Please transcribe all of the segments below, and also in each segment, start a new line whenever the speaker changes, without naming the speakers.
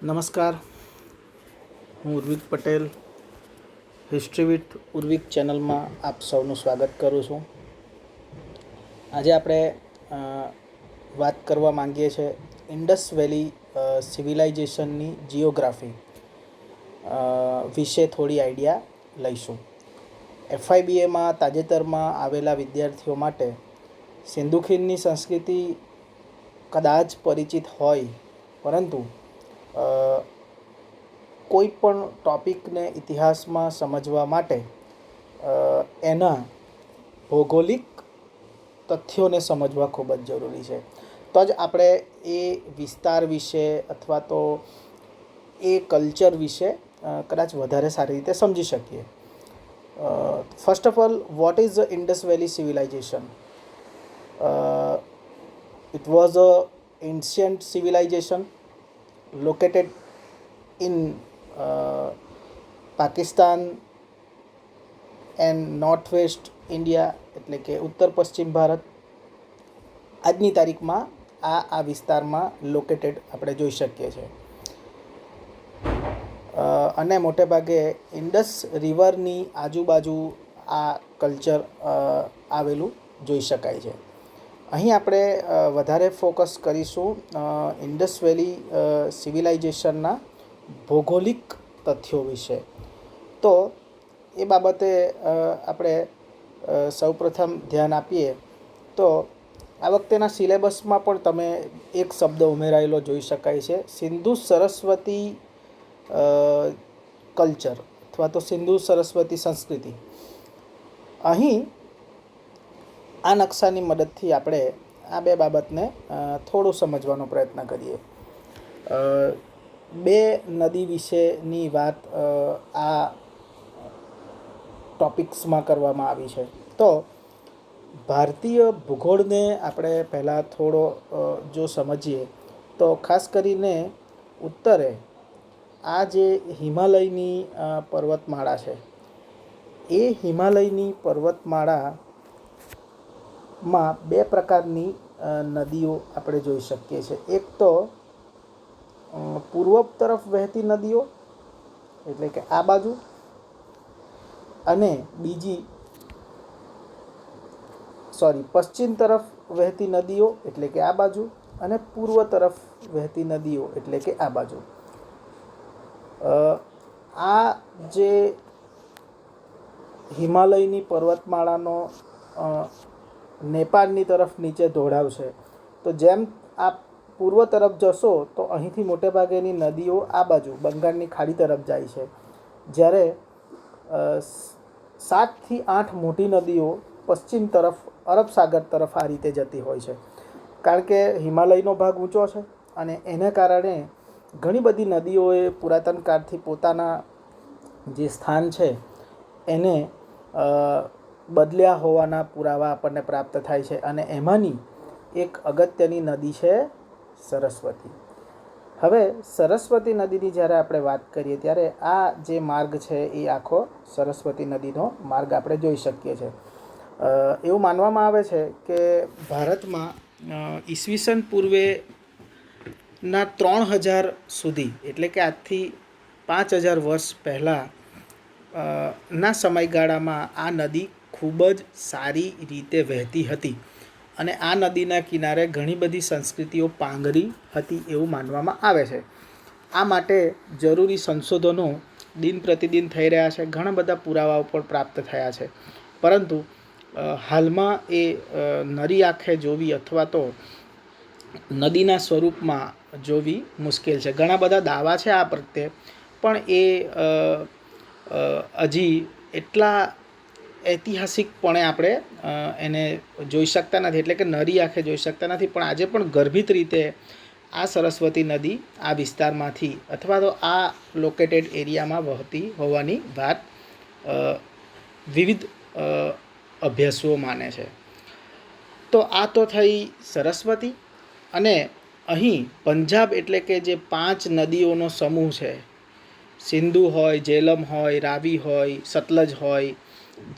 નમસ્કાર, હું Urvik Patel history with Urvik ચેનલમાં આપ સૌનું સ્વાગત કરું છું. આજે આપણે વાત કરવા માંગીએ છીએ ઇન્ડસ વેલી સિવિલાઇઝેશનની જિયોગ્રાફી વિશે થોડી આઈડિયા લઈશું. FIBAમાં તાજેતરમાં આવેલા વિદ્યાર્થીઓ માટે સિંધુ ખીણની સંસ્કૃતિ કદાચ પરિચિત હોય, પરંતુ કોઈ પણ ટૉપિકને ઇતિહાસમાં સમજવા માટે એના ભૌગોલિક તથ્યોને સમજવા ખૂબ જ જરૂરી છે. તો જ આપણે એ વિસ્તાર વિશે અથવા તો એ કલ્ચર વિશે કદાચ વધારે સારી રીતે સમજી શકીએ. First of all, what is the Indus valley civilisation? It was a ancient civilization located in Pakistan and northwest India, એટલે કે ઉત્તર પશ્ચિમ ભારત. આજની તારીખમાં આ વિસ્તારમાં લોકેટેડ આપણે જોઈ શકીએ છીએ. અને મોટે ભાગે ઇન્ડસ રિવરની આજુબાજુ આ કલ્ચર આવેલું જોઈ શકાય છે. અહીં આપણે વધારે ફોકસ કરીશું ઇન્ડસ વેલી સિવિલાઇઝેશનના ભૌગોલિક તથ્યો વિશે. તો એ બાબતે આપણે સૌપ્રથમ ધ્યાન આપીએ તો આ વખતેના સિલેબસમાં પણ તમે એક શબ્દ ઉમેરાયેલો જોઈ શકાય છે, સિંધુ સરસ્વતી કલ્ચર અથવા તો સિંધુ સરસ્વતી સંસ્કૃતિ. અહીં આ નકશાની મદદથી આપણે આ બે બાબતને થોડું સમજવાનો પ્રયત્ન કરીએ. બે નદી વિશેની વાત આ ટોપિક્સમાં કરવામાં આવી છે. તો ભારતીય ભૂગોળને આપણે પહેલાં થોડો જો સમજીએ તો ખાસ કરીને ઉત્તરે આ જે હિમાલયની પર્વતમાળા છે, એ હિમાલયની પર્વતમાળામાં બે પ્રકારની નદીઓ આપણે જોઈ શકીએ છીએ. એક તો પૂર્વ તરફ વહેતી નદીઓ, એટલે કે આ બાજુ, અને બીજી પશ્ચિમ તરફ વહેતી નદીઓ એટલે કે આ બાજુ, અને પૂર્વ તરફ વહેતી નદીઓ એટલે કે આ બાજુ. આ જે હિમાલયની પર્વતમાળાનો નેપાળની તરફ નીચે ઢોળાવ છે, તો જેમ આ પૂર્વ તરફ જશો તો અહીંથી મોટે ભાગેની નદીઓ આ બાજુ બંગાળની ખાડી તરફ જાય છે, જ્યારે 7 થી 8 મોટી નદીઓ પશ્ચિમ તરફ અરબ સાગર તરફ આ રીતે જતી હોય છે. કારણ કે હિમાલયનો ભાગ ઊંચો છે અને એને કારણે ઘણી બધી નદીઓએ પુરાતન કાળથી પોતાના જે સ્થાન છે એને બદલ્યા હોવાના પુરાવા આપણને પ્રાપ્ત થાય છે, અને એમાંની એક અગત્યની નદી છે સરસ્વતી. હવે સરસ્વતી નદીની જ્યારે આપણે વાત કરીએ ત્યારે આ જે માર્ગ છે એ આખો સરસ્વતી નદીનો માર્ગ આપણે જોઈ શકીએ છીએ. એવું માનવામાં આવે છે કે ભારતમાં ઈસવીસન પૂર્વેના 3000 સુધી, એટલે કે આજથી 5000 વર્ષ પહેલાં ના સમયગાળામાં આ નદી ખૂબ જ સારી રીતે વહેતી હતી, અને આ નદીના કિનારે ઘણી બધી સંસ્કૃતિઓ પાંગરી હતી એવું માનવામાં આવે છે. આ માટે જરૂરી સંશોધનો દિન પ્રતિદિન થઈ રહ્યા છે, ઘણા બધા પુરાવાઓ પણ પ્રાપ્ત થયા છે, પરંતુ હાલમાં એ નરી આંખે જોવી અથવા તો નદીના સ્વરૂપમાં જોવી મુશ્કેલ છે. ઘણા બધા દાવા છે આ પ્રત્યે, પણ એ હજી એટલા ઐતિહાસિકપણે આપણે એને જોઈ શકતા નથી, એટલે કે નરી આંખે જોઈ શકતા નથી. પણ આજે પણ ગર્ભિત રીતે આ સરસ્વતી નદી આ વિસ્તારમાંથી અથવા તો આ લોકેટેડ એરિયામાં વહેતી હોવાની વાત વિવિધ અભ્યાસુઓ માને છે. તો આ તો થઈ સરસ્વતી. અને અહીં પંજાબ એટલે કે જે 5 નદીઓનો સમૂહ છે, સિંધુ હોય, જેલમ હોય, રાવી હોય, સતલજ હોય,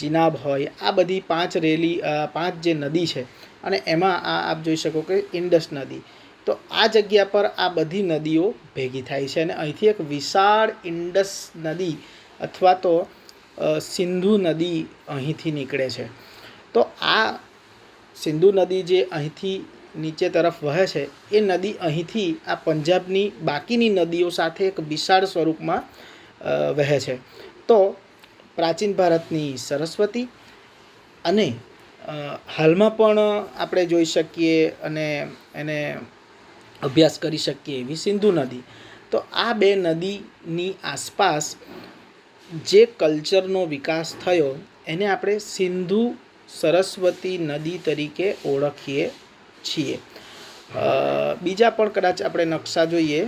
જીનાબ હોય, આ બધી 5 જે નદી છે, અને એમાં આ આપ જોઈ શકો કે ઇન્ડસ નદી તો આ જગ્યા પર આ બધી નદીઓ ભેગી થાય છે અને અહીંથી એક વિશાળ ઇન્ડસ નદી અથવા તો સિંધુ નદી અહીંથી નીકળે છે. તો આ સિંધુ નદી જે અહીંથી નીચે તરફ વહે છે એ નદી અહીંથી આ પંજાબની બાકીની નદીઓ સાથે એક વિશાળ સ્વરૂપમાં વહે છે. તો પ્રાચીન ભારતની સરસ્વતી અને હાલમાં પણ આપણે જોઈ શકીએ અને એને અભ્યાસ કરી શકીએ એવી સિંધુ નદી. તો આ બે નદીની આસપાસ જે કલ્ચરનો વિકાસ થયો એને આપણે સિંધુ સરસ્વતી નદી તરીકે ઓળખીએ છીએ. બીજા પણ કદાચ આપણે નકશા જોઈએ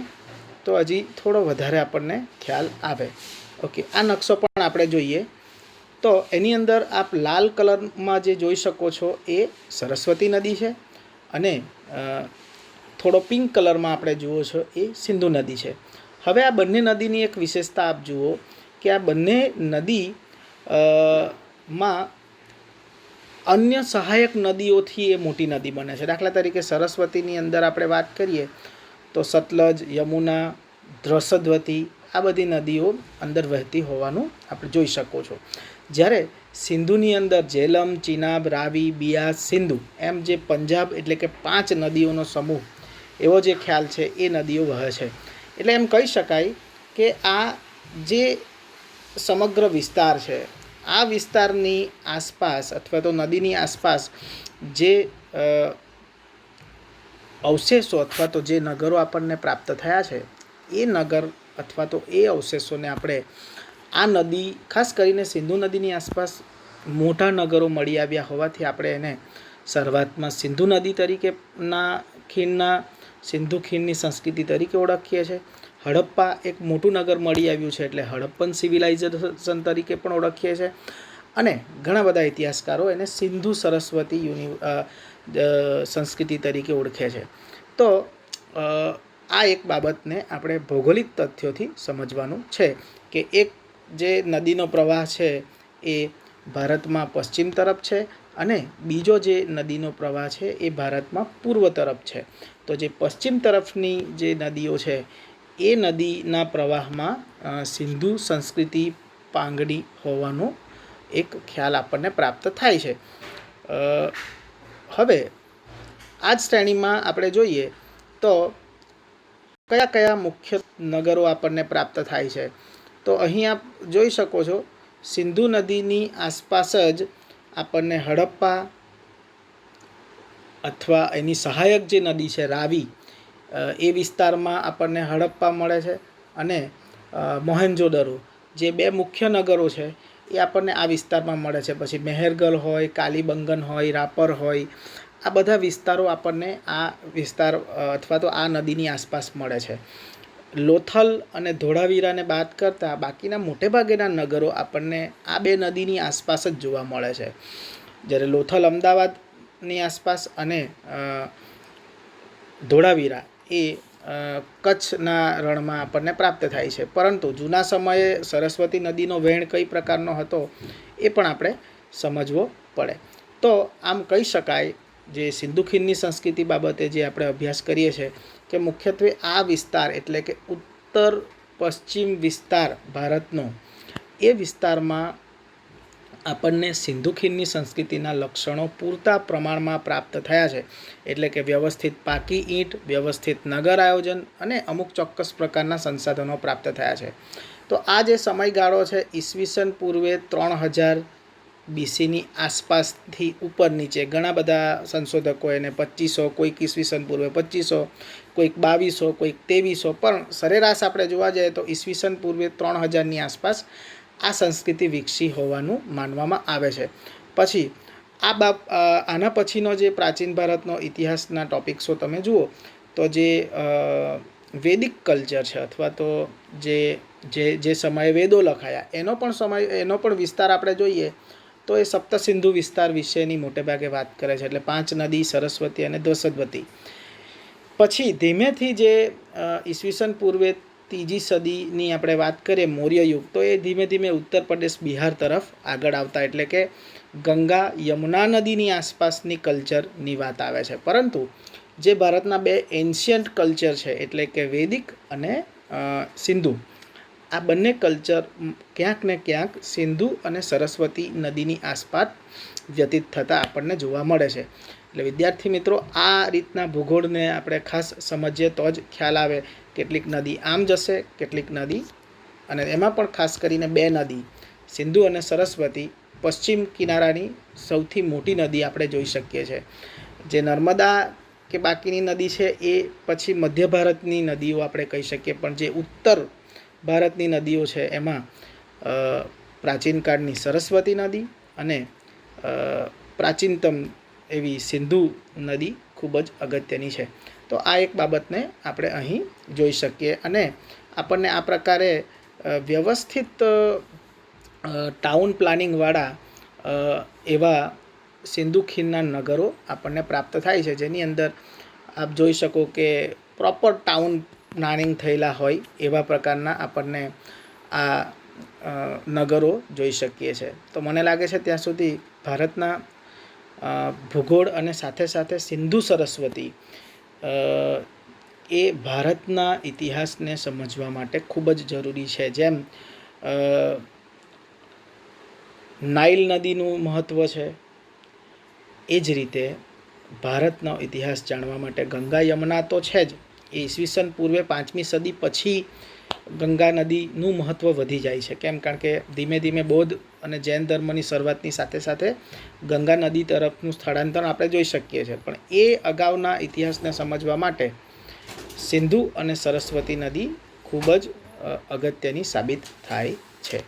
તો હજી થોડો વધારે આપણને ખ્યાલ આવે. ઓકે, આ નકશો પણ આપણે જોઈએ તો એની અંદર આપ લાલ કલરમાં જે જોઈ શકો છો એ સરસ્વતી નદી છે અને થોડો પિંક કલરમાં આપણે જુઓ છો એ સિંધુ નદી છે. હવે આ બંને નદીની એક વિશેષતા આપ જુઓ કે આ બંને નદી માં અન્ય સહાયક નદીઓથી એ મોટી નદી બને છે. દાખલા તરીકે સરસ્વતીની અંદર આપણે વાત કરીએ તો સતલજ, યમુના, ધ્રસદવતી આ બધી નદીઓ અંદર વહેતી હોવાનું આપણે જોઈ શકો છો. જ્યારે સિંધુની અંદર ઝેલમ, ચિનાબ, રાવી, બિયાસ, સિંધુ એમ જે પંજાબ એટલે કે 5 નદીઓનો સમૂહ એવો જે ખ્યાલ છે એ નદીઓ વહે છે. એટલે એમ કહી શકાય કે આ જે સમગ્ર વિસ્તાર છે આ વિસ્તારની આસપાસ અથવા તો નદીની આસપાસ જે અવશેષો અથવા તો જે નગરો આપણને પ્રાપ્ત થયા છે એ નગર અથવા તો એ અવશેષોને આપણે આ નદી ખાસ કરીને સિંધુ નદીની આસપાસ મોટા નગરો મળી આવ્યા હોવાથી આપણે એને શરૂઆતમાં સિંધુ નદી તરીકેના ખીણના સિંધુ ખીણની સંસ્કૃતિ તરીકે ઓળખીએ છીએ. હડપ્પા એક મોટું નગર મળી આવ્યું છે એટલે હડપ્પન સિવિલાઇઝેશન તરીકે પણ ઓળખીએ છીએ અને ઘણા બધા ઇતિહાસકારો એને સિંધુ સરસ્વતી સંસ્કૃતિ તરીકે ઓળખે છે. તો આ એક બાબતને આપણે ભૌગોલિક તથ્યોથી સમજવાનું છે કે એક જે નદીનો પ્રવાહ છે એ ભારતમાં પશ્ચિમ તરફ છે અને બીજો જે નદીનો પ્રવાહ છે એ ભારતમાં પૂર્વ તરફ છે. તો જે પશ્ચિમ તરફની જે નદીઓ છે એ નદીના પ્રવાહમાં સિંધુ સંસ્કૃતિ પાંગડી હોવાનો એક ખ્યાલ આપણને પ્રાપ્ત થાય છે. હવે આ જ શ્રેણીમાં આપણે જોઈએ તો કયા કયા મુખ્ય નગરો આપણને પ્રાપ્ત થાય છે. તો અહીં આપ જોઈ શકો છો સિંધુ નદીની આસપાસ જ આપણને હડપ્પા અથવા એની સહાયક જે નદી છે રાવી એ વિસ્તારમાં આપણને હડપ્પા મળે છે અને મોહેન્જોદરો જે 2 મુખ્ય નગરો છે એ આપણને આ વિસ્તારમાં મળે છે. પછી મેહેરગઢ હોય, કાલીબંગન હોય, રાપર હોય આ બધા વિસ્તારો આપણને આ વિસ્તાર અથવા તો આ નદીની આસપાસ મળે છે. લોથલ અને ધોળાવીરાને બાદ કરતાં બાકીના મોટે ભાગેના નગરો આપણને આ 2 નદીની આસપાસ જ જોવા મળે છે. જ્યારે લોથલ અમદાવાદની આસપાસ અને ધોળાવીરા એ કચ્છના રણમાં આપણને પ્રાપ્ત થાય છે. પરંતુ જૂના સમયે સરસ્વતી નદીનો વહેણ કઈ પ્રકારનો હતો એ પણ આપણે સમજવો પડે. તો આમ કહી શકાય જે સિંધુ ખીણની સંસ્કૃતિ બાબતે જે આપણે અભ્યાસ કરીએ છીએ કે મુખ્યત્વે આ વિસ્તાર એટલે કે ઉત્તર પશ્ચિમ વિસ્તાર ભારતનો એ વિસ્તારમાં આપણને સિંધુ ખીણની સંસ્કૃતિના લક્ષણો પૂરતા પ્રમાણમાં પ્રાપ્ત થયા છે. એટલે કે વ્યવસ્થિત પાકી ઈંટ, વ્યવસ્થિત નગર આયોજન અને અમુક ચોક્કસ પ્રકારના સંસાધનો પ્રાપ્ત થયા છે. તો આ જે સમયગાળો છે ઈસવીસન પૂર્વે 3000 BCની આસપાસથી ઉપર નીચે ઘણા બધા સંશોધકો એને 2500, કોઈક ઈસવીસન પૂર્વે 2500, કોઈક 2200, કોઈક 2300 પણ સરેરાશ આપણે જોવા જઈએ તો ઈસવીસન પૂર્વે 3000ની આસપાસ આ સંસ્કૃતિ વિકસી હોવાનું માનવામાં આવે છે. પછી આના પછીનો જે પ્રાચીન ભારતનો ઇતિહાસના ટોપિક્સો તમે જુઓ તો જે વૈદિક કલ્ચર છે અથવા તો જે સમયે વેદો લખાયા એનો પણ વિસ્તાર આપણે જોઈએ તો એ સપ્તસિંધુ વિસ્તાર વિશેની મોટેભાગે વાત કરે છે. એટલે 5 નદી સરસ્વતી અને ધ્રસદવતી. પછી ધીમેથી જે ઈસવીસન પૂર્વે 3જી સદીની આપણે વાત કરીએ મૌર્ય યુગ તો એ ધીમે ધીમે ઉત્તર પ્રદેશ બિહાર તરફ આગળ આવતા એટલે કે ગંગા યમુના નદીની આસપાસની કલ્ચરની વાત આવે છે. પરંતુ જે ભારતના બે એન્શિયન્ટ કલ્ચર છે, એટલે કે વૈદિક અને સિંધુ, આ બંને કલ્ચર ક્યાંક ને ક્યાંક સિંધુ અને સરસ્વતી નદીની આસપાસ વ્યતીત થતા આપણને જોવા મળે છે. એટલે વિદ્યાર્થી મિત્રો, આ રીતના ભૂગોળને આપણે ખાસ સમજીએ તો જ ખ્યાલ આવે કેટલીક નદી આમ જશે, કેટલીક નદી, અને એમાં પણ ખાસ કરીને બે નદી સિંધુ અને સરસ્વતી પશ્ચિમ કિનારાની સૌથી મોટી નદી આપણે જોઈ શકીએ છીએ. જે નર્મદા કે બાકીની નદી છે એ પછી મધ્ય ભારતની નદીઓ આપણે કહી શકીએ, પણ જે ઉત્તર ભારતની નદીઓ છે એમાં પ્રાચીન કાળની સરસ્વતી નદી અને પ્રાચીનતમ એવી સિંધુ નદી ખૂબ જ અગત્યની છે. તો આ એક બાબતને આપણે અહીં જોઈ શકીએ, અને આપણને આ પ્રકારે વ્યવસ્થિત ટાઉન પ્લાનિંગવાળા એવા સિંધુ ખીણના નગરો આપણને પ્રાપ્ત થાય છે, જેની અંદર આપ જોઈ શકો કે પ્રોપર ટાઉન પ્લાનિંગ થયેલા હોય એવા પ્રકારના આપણને આ નગરો જોઈ શકીએ છીએ. તો મને લાગે છે ત્યાં સુધી ભારતના ભૂગોળ અને સાથે સાથે સિંધુ સરસ્વતી એ ભારતના ઇતિહાસને સમજવા માટે ખૂબ જ જરૂરી છે. જેમ નાઇલ નદીનું મહત્ત્વ છે, એ જ રીતે ભારતનો ઇતિહાસ જાણવા માટે ગંગા યમુના તો છે જ, એ ઈસવીસન પૂર્વે 5મી સદી પછી ગંગા નદીનું મહત્ત્વ વધી જાય છે. કેમ? કારણ કે ધીમે ધીમે બૌદ્ધ અને જૈન ધર્મની શરૂઆતની સાથે સાથે ગંગા નદી તરફનું સ્થળાંતર આપણે જોઈ શકીએ છીએ. પણ એ અગાઉના ઇતિહાસને સમજવા માટે સિંધુ અને સરસ્વતી નદી ખૂબ જ અગત્યની સાબિત થાય છે.